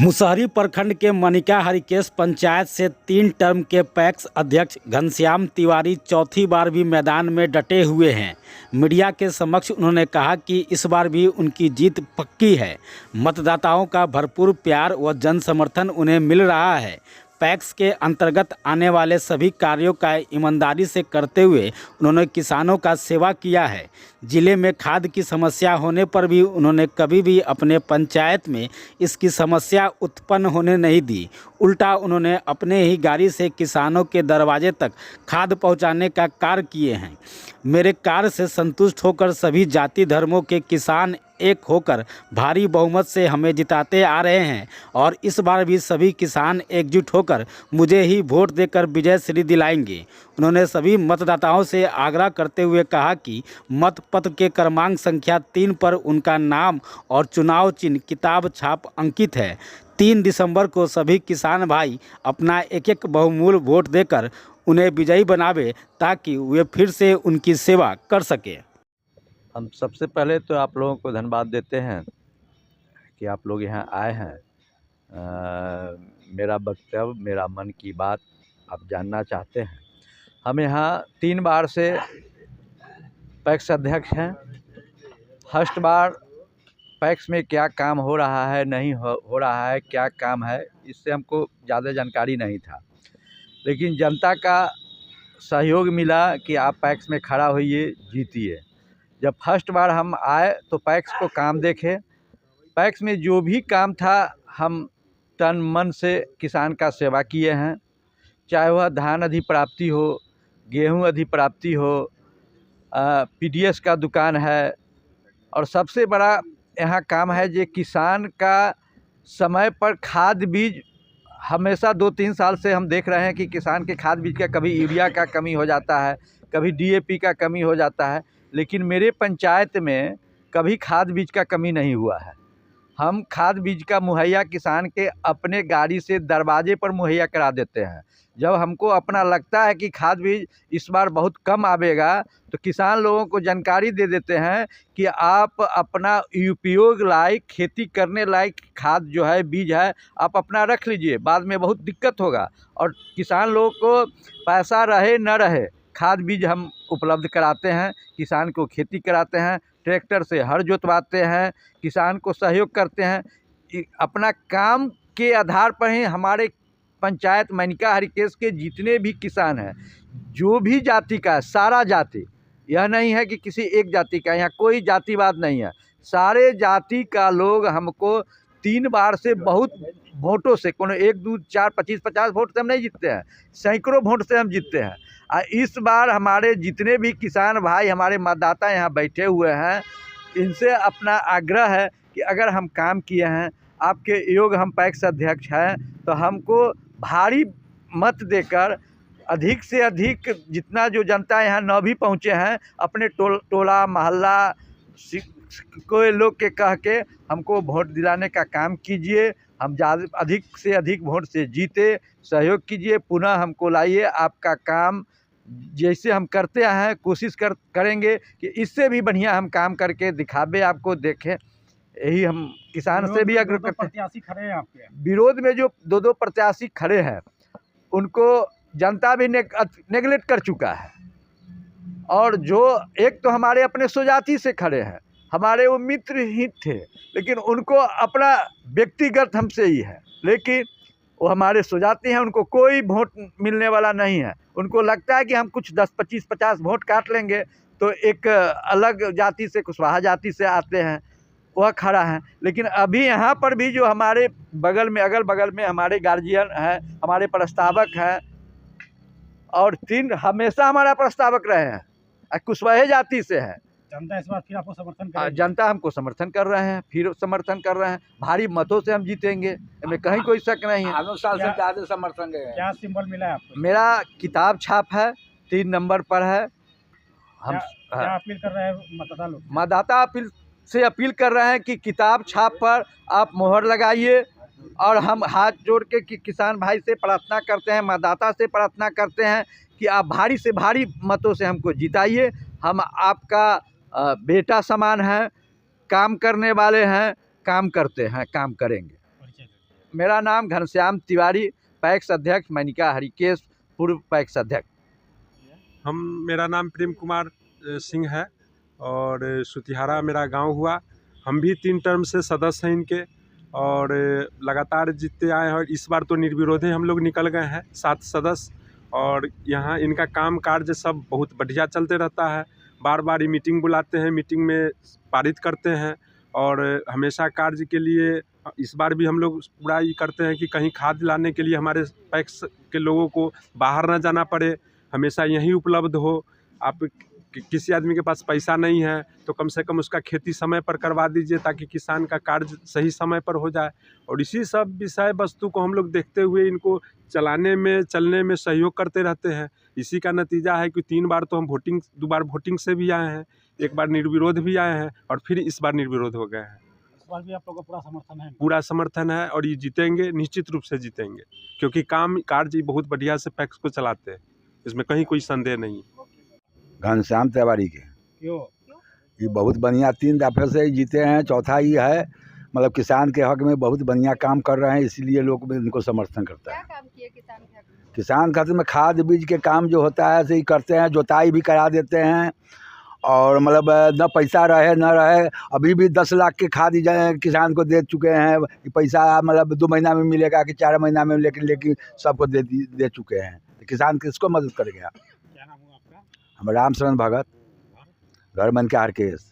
मुसहरी प्रखंड के मनिका हरिकेश पंचायत से 3 टर्म के पैक्स अध्यक्ष घनश्याम तिवारी चौथी बार भी मैदान में डटे हुए हैं। मीडिया के समक्ष उन्होंने कहा कि इस बार भी उनकी जीत पक्की है। मतदाताओं का भरपूर प्यार व जन समर्थन उन्हें मिल रहा है। पैक्स के अंतर्गत आने वाले सभी कार्यों का ईमानदारी से करते हुए उन्होंने किसानों का सेवा किया है। जिले में खाद की समस्या होने पर भी उन्होंने कभी भी अपने पंचायत में इसकी समस्या उत्पन्न होने नहीं दी। उल्टा उन्होंने अपने ही गाड़ी से किसानों के दरवाजे तक खाद पहुंचाने का कार्य किए हैं। मेरे कार्य से संतुष्ट होकर सभी जाति धर्मों के किसान एक होकर भारी बहुमत से हमें जिताते आ रहे हैं और इस बार भी सभी किसान एकजुट होकर मुझे ही वोट देकर विजय श्री दिलाएंगे। उन्होंने सभी मतदाताओं से आग्रह करते हुए कहा कि मत पत्र के क्रमांक संख्या 3 पर उनका नाम और चुनाव चिन्ह किताब छाप अंकित है। 3 दिसंबर को सभी किसान भाई अपना एक बहुमूल्य वोट देकर उन्हें विजयी बनावे ताकि वे फिर से उनकी सेवा कर सके। हम सबसे पहले तो आप लोगों को धन्यवाद देते हैं कि आप लोग यहाँ आए हैं। मेरा वक्तव्य, मेरा मन की बात आप जानना चाहते हैं। हम यहाँ 3 बार से पैक्स अध्यक्ष हैं। फर्स्ट बार पैक्स में क्या काम हो रहा है, नहीं हो रहा है, क्या काम है, इससे हमको ज़्यादा जानकारी नहीं था, लेकिन जनता का सहयोग मिला कि आप पैक्स में खड़ा होइए, जीतिए। जब फर्स्ट बार हम आए तो पैक्स को काम देखे। पैक्स में जो भी काम था हम तन मन से किसान का सेवा किए हैं, चाहे वह धान अधिप्राप्ति हो, गेहूं अधिप्राप्ति हो, पीडीएस का दुकान है, और सबसे बड़ा यहाँ काम है जो किसान का समय पर खाद बीज। हमेशा 2-3 साल से हम देख रहे हैं कि किसान के खाद बीज का कभी यूरिया का कमी हो जाता है, कभी डीएपी का कमी हो जाता है, लेकिन मेरे पंचायत में कभी खाद बीज का कमी नहीं हुआ है। हम खाद बीज का मुहैया किसान के अपने गाड़ी से दरवाजे पर मुहैया करा देते हैं। जब हमको अपना लगता है कि खाद बीज इस बार बहुत कम आवेगा तो किसान लोगों को जानकारी दे देते हैं कि आप अपना उपयोग लायक, खेती करने लायक खाद जो है, बीज है, आप अपना रख लीजिए, बाद में बहुत दिक्कत होगा। और किसान लोगों को पैसा रहे न रहे, खाद बीज हम उपलब्ध कराते हैं, किसान को खेती कराते हैं, ट्रैक्टर से हर जोतवाते हैं, किसान को सहयोग करते हैं। अपना काम के आधार पर ही हमारे पंचायत मनिका हरिकेश के जितने भी किसान हैं, जो भी जाति का है, सारा जाति, यह नहीं है कि किसी एक जाति का, यहाँ कोई जातिवाद नहीं है, सारे जाति का लोग हमको 3 बार से बहुत वोटों से, कोनो 1, 2, 4, 25, 50 वोट से हम नहीं जीतते हैं, सैकड़ों वोट से हम जीतते हैं। इस बार हमारे जितने भी किसान भाई, हमारे मतदाता यहाँ बैठे हुए हैं, इनसे अपना आग्रह है कि अगर हम काम किए हैं, आपके योग हम पैक्स अध्यक्ष हैं, तो हमको भारी मत देकर अधिक से अधिक, जितना जो जनता यहाँ न भी पहुँचे हैं, अपने टोला मोहल्ला कोई लोग के कह के हमको वोट दिलाने का काम कीजिए। हम ज़्यादा अधिक से अधिक वोट से जीते, सहयोग कीजिए, पुनः हमको लाइए। आपका काम जैसे हम करते हैं, कोशिश करेंगे कि इससे भी बढ़िया हम काम करके दिखावे, आपको देखें। यही हम किसान से भी आग्रह करते हैं। प्रत्याशी खड़े हैं आपके विरोध में जो 2 प्रत्याशी खड़े हैं, उनको जनता भी नेगलेक्ट कर चुका है। और जो एक तो हमारे अपने स्वजाति से खड़े हैं, हमारे वो मित्र ही थे, लेकिन उनको अपना व्यक्तिगत हमसे ही है, लेकिन वो हमारे स्वजाति हैं, उनको कोई वोट मिलने वाला नहीं है। उनको लगता है कि हम कुछ 10, 25, 50 वोट काट लेंगे तो एक अलग जाति से, कुशवाहा जाति से आते हैं, वह खड़ा है। लेकिन अभी यहाँ पर भी जो हमारे बगल में, अगल बगल में हमारे गार्जियन हैं, हमारे प्रस्तावक हैं, और 3 हमेशा हमारा प्रस्तावक रहे हैं, कुशवाहा जाति से है। जनता इस बार फिर आपको समर्थन कर, जनता हमको समर्थन कर रहे हैं, फिर समर्थन कर रहे हैं, भारी मतों से हम जीतेंगे, इनमें कहीं कोई शक नहीं है। 2 साल से ज़्यादा समर्थन है। क्या सिंबल मिला है आपको? मेरा किताब छाप है, 3 नंबर पर है। हम क्या अपील कर रहे हैं मतदाता लोग? मतदाता अपील कर रहे हैं कि किताब छाप पर आप मोहर लगाइए, और हम हाथ जोड़ के किसान भाई से प्रार्थना करते हैं, मतदाता से प्रार्थना करते हैं कि आप भारी से भारी मतों से हमको जिताइए। हम आपका बेटा समान हैं, काम करने वाले हैं, काम करते हैं, काम करेंगे। मेरा नाम घनश्याम तिवारी, पैक्स अध्यक्ष मनिका हरिकेश, पूर्व पैक्स अध्यक्ष। मेरा नाम प्रेम कुमार सिंह है और सुतिहारा मेरा गांव हुआ। हम भी 3 टर्म से सदस्य हैं इनके और लगातार जीतते आए हैं और इस बार तो निर्विरोध हम लोग निकल गए हैं 7 सदस्य। और यहाँ इनका काम कार्य सब बहुत बढ़िया चलते रहता है। बार बार ये मीटिंग बुलाते हैं, मीटिंग में पारित करते हैं और हमेशा कार्य के लिए इस बार भी हम लोग पूरा ये करते हैं कि कहीं खाद लाने के लिए हमारे पैक्स के लोगों को बाहर ना जाना पड़े, हमेशा यहीं उपलब्ध हो। आप किसी आदमी के पास पैसा नहीं है तो कम से कम उसका खेती समय पर करवा दीजिए ताकि किसान का कार्य सही समय पर हो जाए। और इसी सब विषय वस्तु को हम लोग देखते हुए इनको चलाने में, चलने में सहयोग करते रहते हैं। इसी का नतीजा है कि 3 बार तो हम 2 बार वोटिंग से भी आए हैं, 1 बार निर्विरोध भी आए हैं और फिर इस बार निर्विरोध हो गए हैं। इस बार भी आप लोगों का पूरा समर्थन है? पूरा समर्थन है और ये जीतेंगे, निश्चित रूप से जीतेंगे, क्योंकि काम कार्य बहुत बढ़िया से पैक्स को चलाते हैं, इसमें कहीं कोई संदेह नहीं। घनश्याम तिवारी के क्यों? ये बहुत बढ़िया 3 दफे से जीते हैं, चौथा ही है। मतलब किसान के हक में बहुत बढ़िया काम कर रहे हैं, इसीलिए लोग इनको समर्थन करता है। क्या काम किए किसान के हक में? किसान खाते में खाद बीज के काम जो होता है सही करते हैं, जोताई भी करा देते हैं और मतलब न पैसा रहे न रहे, अभी भी 10 लाख के खाद किसान को दे चुके हैं। पैसा मतलब 2 महीना में मिलेगा कि 4 महीना में, लेकिन सबको दे चुके हैं। किसान किसको मदद करेंगे आप? क्या नाम हुआ आपका? हम रामशरण भगत, घर मन के आर के एस।